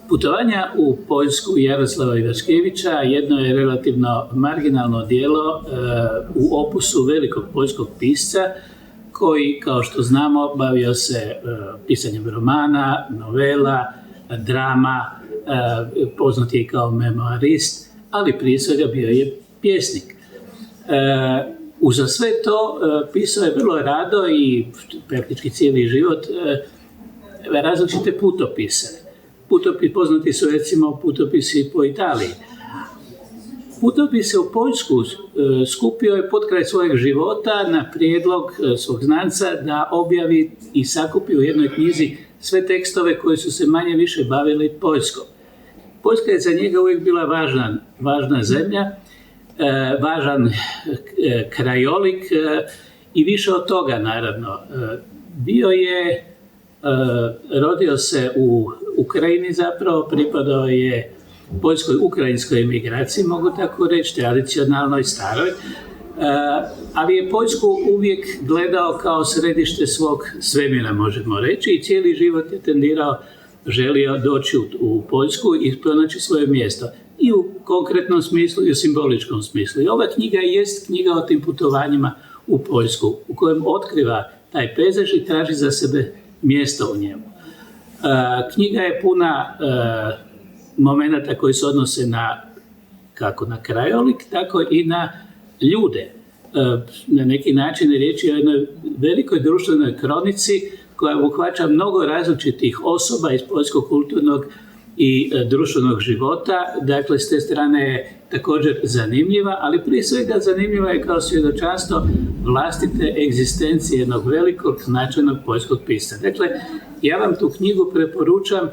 Putovanja u Poljsku Jaroslava Ivaškevića jedno je relativno marginalno djelo u opusu velikog poljskog pisca koji, kao što znamo, bavio se pisanjem romana, novela, drama, poznat je kao memoarist, ali prije svega bio je pjesnik. Uza sve to pisao je vrlo rado i praktički cijeli život različite putopise. Poznati su recimo putopisi po Italiji. Putopise u Poljsku skupio je potkraj svojeg života na prijedlog svog znanca da objavi i sakupi u jednoj knjizi sve tekstove koji su se manje više bavili Poljskom. Poljska je za njega uvijek bila važna zemlja, važan krajolik i više od toga naravno. Rodio se u Ukrajini zapravo, pripadao je poljskoj ukrajinskoj emigraciji, mogu tako reći, tradicionalnoj, staroj, ali je Poljsku uvijek gledao kao središte svog svemira, možemo reći, i cijeli život je želio doći u Poljsku i pronaći svoje mjesto. I u konkretnom smislu i u simboličkom smislu. I ova knjiga jest knjiga o tim putovanjima u Poljsku, u kojem otkriva taj pejzaž i traži za sebe mjesto u njemu. Knjiga je puna momenata koji se odnose kako na krajolik, tako i na ljude. Na neki način je riječ o jednoj velikoj društvenoj kronici koja obuhvaća mnogo različitih osoba iz poljskog kulturnog i društvenog života. Dakle, s te strane je također zanimljiva, ali prije svega zanimljiva je kao svjedočanstvo vlastite egzistencije jednog velikog značajnog poljskog pisca. Dakle, ja vam tu knjigu preporučam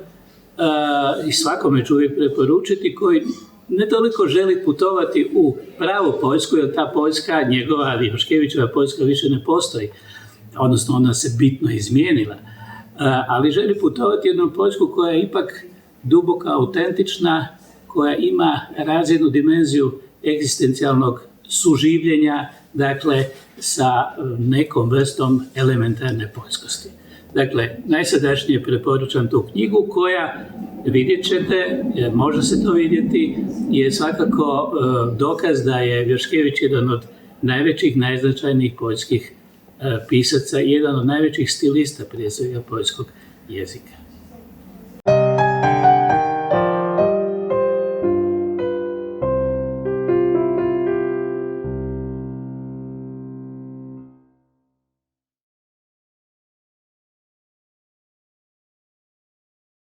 i svakome ću uvijek preporučiti koji ne toliko želi putovati u pravu Poljsku, jer ta Poljska, njegova Ivaškevićeva Poljska više ne postoji, odnosno ona se bitno izmijenila, ali želi putovati jednu Poljsku koja je ipak duboka, autentična, koja ima razjednu dimenziju egzistencijalnog suživljenja, dakle, sa nekom vrstom elementarne poljskosti. Dakle, najsrdačnije preporučam tu knjigu koja, vidjet ćete, može se to vidjeti, je svakako dokaz da je Ivaškević jedan od najvećih, najznačajnijih poljskih pisaca i jedan od najvećih stilista prije svega poljskog jezika.